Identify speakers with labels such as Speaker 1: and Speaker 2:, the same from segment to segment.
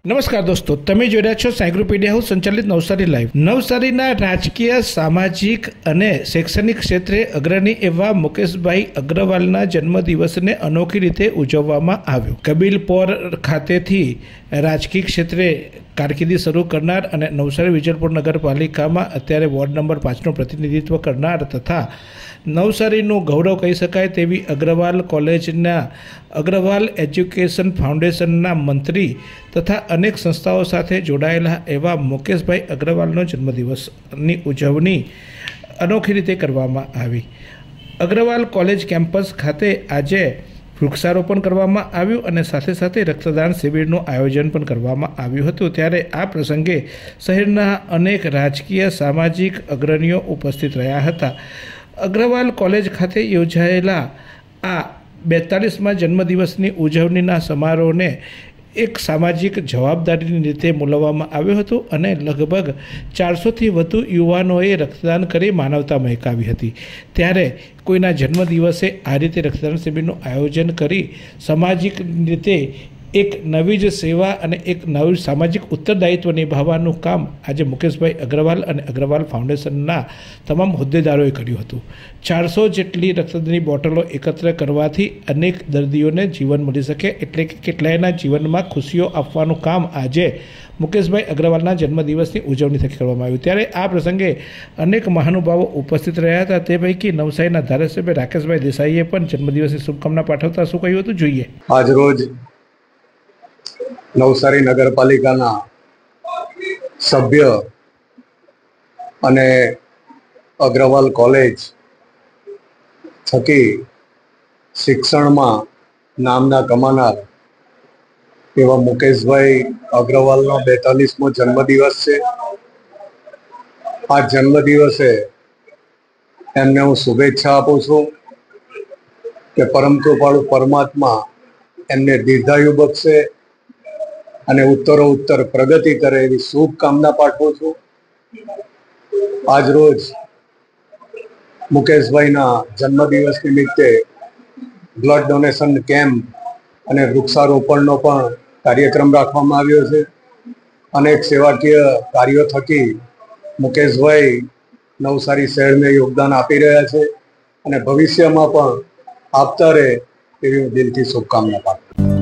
Speaker 1: નમસ્કાર દોસ્તો, તમે જોઈ રહ્યા છો સાયક્લોપીડિયા હાઉસ સંચાલિત નવસારી લાઈવ। નવસારીના રાજકીય, સામાજિક અને શૈક્ષણિક ક્ષેત્રે અગ્રણી એવા મુકેશભાઈ અગ્રવાલના જન્મદિવસને અનોખી રીતે ઉજવવામાં આવ્યો। કબીલપોર ખાતેથી રાજકીય ક્ષેત્રે કારકિર્દી શરૂ કરનાર અને નવસારી વિજલપુર નગરપાલિકામાં અત્યારે વોર્ડ નંબર 5નું પ્રતિનિધિત્વ કરનાર તથા નવસારીનું ગૌરવ કહી શકાય તેવી અગ્રવાલ કોલેજના અગ્રવાલ એજ્યુકેશન ફાઉન્ડેશનના મંત્રી તથા અનેક સંસ્થાઓ સાથે જોડાયેલા એવા મુકેશભાઈ અગ્રવાલનો જન્મદિવસની ઉજવણી અનોખી રીતે કરવામાં આવી। અગ્રવાલ કોલેજ કેમ્પસ ખાતે આજે વૃક્ષારોપણ કરવામાં આવ્યું અને સાથે સાથે રક્તદાન શિબિરનું આયોજન પણ કરવામાં આવ્યું હતું। ત્યારે આ પ્રસંગે શહેરના અનેક રાજકીય, સામાજિક અગ્રણીઓ ઉપસ્થિત રહ્યા હતા। અગ્રવાલ કોલેજ ખાતે યોજાયેલા આ 42મા જન્મદિવસની ઉજવણીના સમારોહને એક સામાજિક જવાબદારીની રીતે મૂલવવામાં આવ્યો હતો અને લગભગ 400થી વધુ યુવાનોએ રક્તદાન કરી માનવતા મહેકાવી હતી। ત્યારે કોઈના જન્મદિવસે આ રીતે રક્તદાન શિબિરનું આયોજન કરી સામાજિક રીતે એક નવી જ સેવા અને એક નવું સામાજિક ઉત્તરદાયિત્વ નિભાવવાનું કામ આજે મુકેશભાઈ અગ્રવાલ અને અગ્રવાલ ફાઉન્ડેશનના તમામ હોદ્દેદારોએ કર્યું હતું। 400 જેટલી રક્તદાનની બોટલો એકત્ર કરવાથી અનેક દર્દીઓને જીવન મળી શકે, એટલે કે કેટલાયના જીવનમાં ખુશીઓ આપવાનું કામ આજે મુકેશભાઈ અગ્રવાલના જન્મદિવસની ઉજવણી થકી કરવામાં આવ્યું। ત્યારે આ પ્રસંગે અનેક મહાનુભાવો ઉપસ્થિત રહ્યા હતા। તે પૈકી નવસારીના ધારાસભ્ય રાકેશભાઈ દેસાઈએ પણ જન્મદિવસની શુભકામના પાઠવતા શું કહ્યું હતું, જોઈએ।
Speaker 2: આજરોજ નવસારી નગરપાલિકાના સભ્ય અને અગ્રવાલ કોલેજ થકી શિક્ષણમાં નામના કમાનાર એવા મુકેશભાઈ અગ્રવાલનો 42મો જન્મદિવસ છે। આ જન્મદિવસે એમને હું શુભેચ્છા આપું છું કે પરમ કૃપાળુ પરમાત્મા એમને દીર્ઘાયુ બક્ષે અને ઉત્તરોત્તર પ્રગતિ કરે એવી શુભકામના પાઠવું છું। આજ રોજ મુકેશભાઈના જન્મદિવસ નિમિત્તે બ્લડ ડોનેશન કેમ્પ અને વૃક્ષારોપણનો પણ કાર્યક્રમ રાખવામાં આવ્યો છે। અનેક સેવાકીય કાર્યો થકી મુકેશભાઈ નવસારી શહેરને યોગદાન આપી રહ્યા છે અને ભવિષ્યમાં પણ આપતા રહે એવી હું દિલથી શુભકામના પાઠવું છું।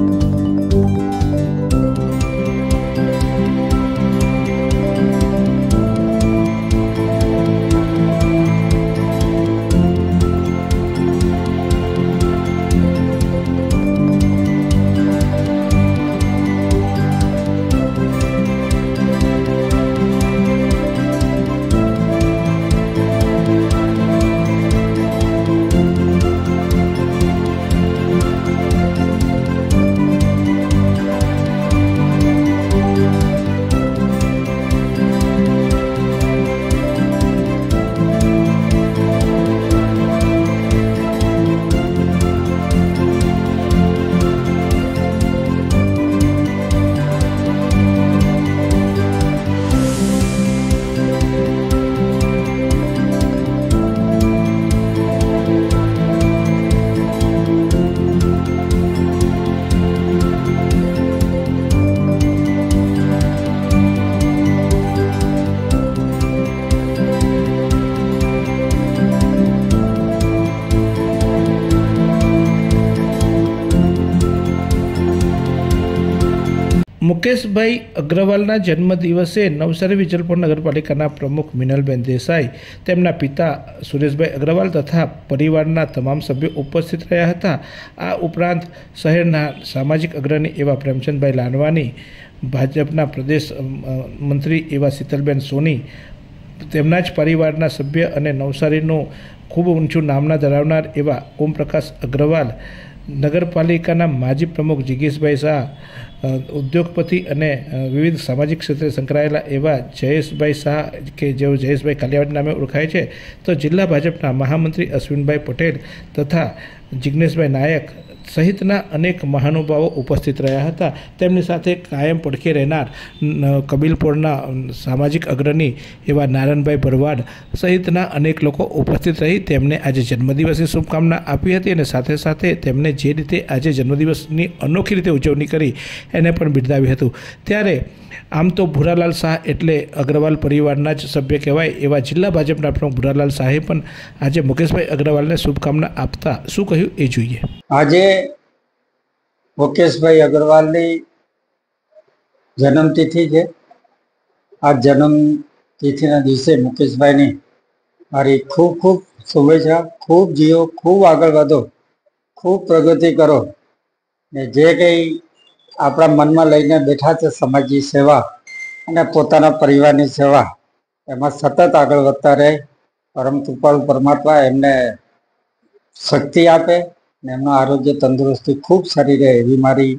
Speaker 1: મુકેશભાઈ અગ્રવાલના જન્મદિવસે નવસારી વિજલપુર નગરપાલિકાના પ્રમુખ મિનલબેન દેસાઈ, તેમના પિતા સુરેશભાઈ અગ્રવાલ તથા પરિવારના તમામ સભ્યો ઉપસ્થિત રહ્યા હતા। આ ઉપરાંત શહેરના સામાજિક અગ્રણી એવા પ્રેમચંદભાઈ લાનવાની, ભાજપના પ્રદેશ મંત્રી એવા શીતલબેન સોની, તેમના જ પરિવારના સભ્ય અને નવસારીનું ખૂબ ઊંચું નામના ધરાવનાર એવા ઓમપ્રકાશ અગ્રવાલ, નગરપાલિકાના માજી પ્રમુખ જિગીશભાઈ શાહ, ઉદ્યોગપતિ અને વિવિધ સામાજિક ક્ષેત્રે સંકળાયેલા એવા જયેશભાઈ શાહ કે જેઓ જયેશભાઈ કાલિયાવાડ નામે ઓળખાય છે, તો જિલ્લા ભાજપના મહામંત્રી અશ્વિનભાઈ પટેલ તથા જિગ્નેશભાઈ નાયક સહિતના અનેક મહાનુભાવો ઉપસ્થિત રહ્યા હતા. તેમની સાથે કાયમ પડખે રહેનાર કબીલપુરના સામાજિક અગ્રણી એવા નારાયણભાઈ ભરવાડ સહિતના અનેક લોકો ઉપસ્થિત રહી તેમને આજે જન્મદિવસની શુભકામના આપી હતી અને સાથે સાથે તેમને જે રીતે આજે જન્મદિવસની અનોખી રીતે ઉજવણી કરી એને પણ બિરદાવી હતું. ત્યારે આમ તો ભૂરાલાલ શાહ એટલે અગ્રવાલ પરિવારના જ સભ્ય કહેવાય એવા જિલ્લા ભાજપના પ્રમુખ ભૂરાલાલ શાહે પણ આજે મુકેશભાઈ અગ્રવાલને શુભકામના આપતા શું કહ્યું એ જોઈએ.
Speaker 3: આજે મુકેશભાઈ અગ્રવાલની જન્મતિથિ છે. આ જન્મતિથિના દિવસે મુકેશભાઈની મારી ખૂબ ખૂબ શુભેચ્છા. ખૂબ જીવો, ખૂબ આગળ વધો, ખૂબ પ્રગતિ કરો ને જે કંઈ આપણા મનમાં લઈને બેઠા છે સમાજની સેવા અને પોતાના પરિવારની સેવા, એમાં સતત આગળ વધતા રહે. પરમ કૃપાળુ પરમાત્મા એમને શક્તિ આપે ને એમનું આરોગ્ય તંદુરસ્તી ખૂબ સારી રહે એવી મારી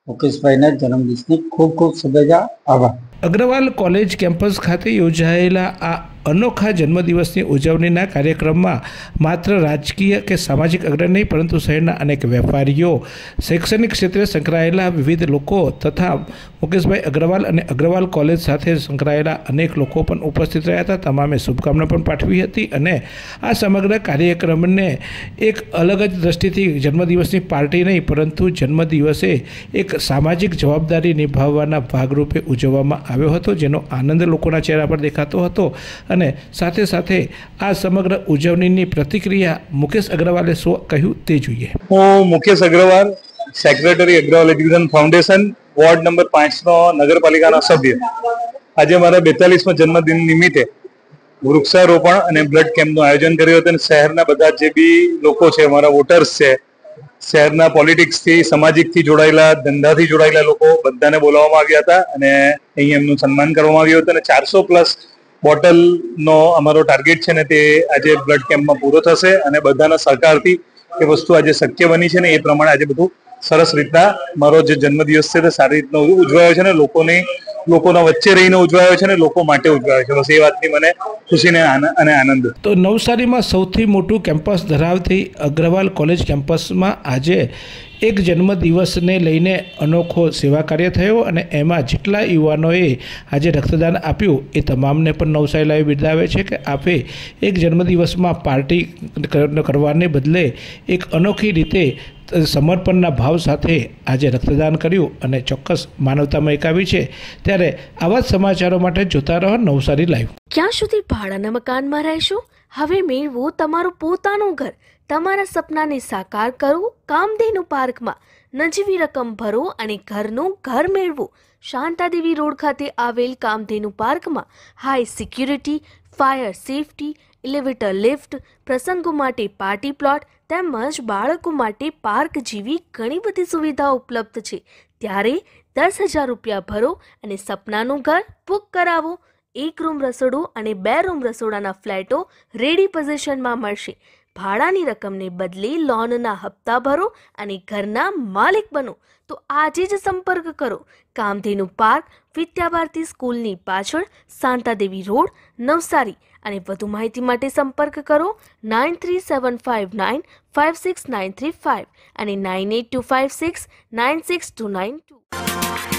Speaker 3: મુકેશભાઈને જન્મદિવસની ખૂબ ખૂબ શુભેચ્છા. આભાર.
Speaker 1: અગ્રવાલ કોલેજ કેમ્પસ ખાતે યોજાયેલા આ અનોખા જન્મદિવસની ઉજવણીના કાર્યક્રમમાં માત્ર રાજકીય કે સામાજિક અગ્રણી નહીં પરંતુ શહેરના અનેક વેપારીઓ, શૈક્ષણિક ક્ષેત્રે સંકળાયેલા વિવિધ લોકો તથા મુકેશભાઈ અગ્રવાલ અને અગ્રવાલ કોલેજ સાથે સંકળાયેલા અનેક લોકો પણ ઉપસ્થિત રહ્યા હતા. તમામે શુભકામના પણ પાઠવી હતી અને આ સમગ્ર કાર્યક્રમને એક અલગ જ દ્રષ્ટિથી જન્મદિવસની પાર્ટી નહીં પરંતુ જન્મદિવસે એક સામાજિક જવાબદારી નિભાવવાના ભાગરૂપે ઉજવવામાં આવ્યો હતો, જેનો આનંદ લોકોના ચહેરા પર દેખાતો હતો. અને સાથે સાથે આ સમગ્ર ઉજવણીની પ્રતિક્રિયા મુકેશ અગ્રવાલે શું કહ્યું તે જોઈએ.
Speaker 4: હું Mukesh Agrawal, secretary Agrawal education foundation, ward number 5નો નગરપાલિકાના સભ્ય. આજે મારા 42મા જન્મદિન નિમિત્તે વૃક્ષારોપણ અને બ્લડ કેમ્પનું આયોજન કર્યું હતું. શહેરના બધા જે બી લોકો છે, અમારા વોટર્સ છે, શહેરના પોલિટિક્સથી, સામાજિકથી જોડાયેલા, ધંધાથી જોડાયેલા લોકો બધાને બોલાવવામાં આવ્યા હતા અને અહીં એમનું સન્માન કરવામાં આવ્યું હતું. અને 400+ બોટલનો અમારો ટાર્ગેટ છે ને તે આજે બ્લડ કેમ્પમાં પૂરો થશે અને બધાના સહકારથી એ વસ્તુ આજે શક્ય બની છે ને એ પ્રમાણે આજે બધું સરસ રીતના મારો જે જન્મદિવસ છે તે સારી રીતના ઉજવાયો છે ને લોકોના વચ્ચે રહીને ઉજવાયો છે ને લોકો માટે ઉજવાયો છે. બસ એ વાતની મને ખુશી અને આનંદ.
Speaker 1: તો નવસારીમાં સૌથી મોટું કેમ્પસ ધરાવતી અગ્રવાલ કોલેજ કેમ્પસમાં આજે એક જન્મદિવસને લઈને અનોખો સેવા કાર્ય થયો અને એમાં જેટલા યુવાનોએ આજે રક્તદાન આપ્યું એ તમામને પણ નવસારી લાઈવ બિરદાવે છે કે આપે એક જન્મદિવસમાં પાર્ટી કરવાને બદલે એક અનોખી રીતે સમર્પણના ભાવ સાથે આજે રક્તદાન કર્યું અને ચોક્કસ માનવતામાં એકાવી છે. ત્યારે આવા જ સમાચારો માટે જોતા રહો નવસારી લાઈવ.
Speaker 5: ક્યાં સુધી ભાડાના મકાનમાં રહેશો? હવે મેળવો તમારું પોતાનું ઘર. તમારા સપનાને સાકાર કરો કામધેનુ પાર્કમાં. નજીવી રકમ ભરો અને ઘરનું ઘર મેળવો. શાંતાદેવી રોડ ખાતે આવેલ કામધેનુ પાર્કમાં high security, fire safety, elevator lift, પ્રસંગો માટે પાર્ટી પ્લોટ તેમજ બાળકો માટે પાર્ક જેવી ઘણી બધી સુવિધાઓ ઉપલબ્ધ છે. ત્યારે 10,000 રૂપિયા ભરો અને સપનાનું ઘર બુક કરાવો. 1 રૂમ રસોડું અને 2 રૂમ રસોડાના ફ્લેટો રેડી પોઝિશનમાં મળશે. ભાડાની રકમને બદલે લોનના હપ્તા ભરો અને ઘરના માલિક બનો. તો આજે જ સંપર્ક કરો કામધેનુ પાર્ક, વિદ્યાભારતી સ્કૂલની પાછળ, શાંતાદેવી રોડ, નવસારી. અને વધુ માહિતી માટે સંપર્ક કરો 9375956935 અને 9825696292.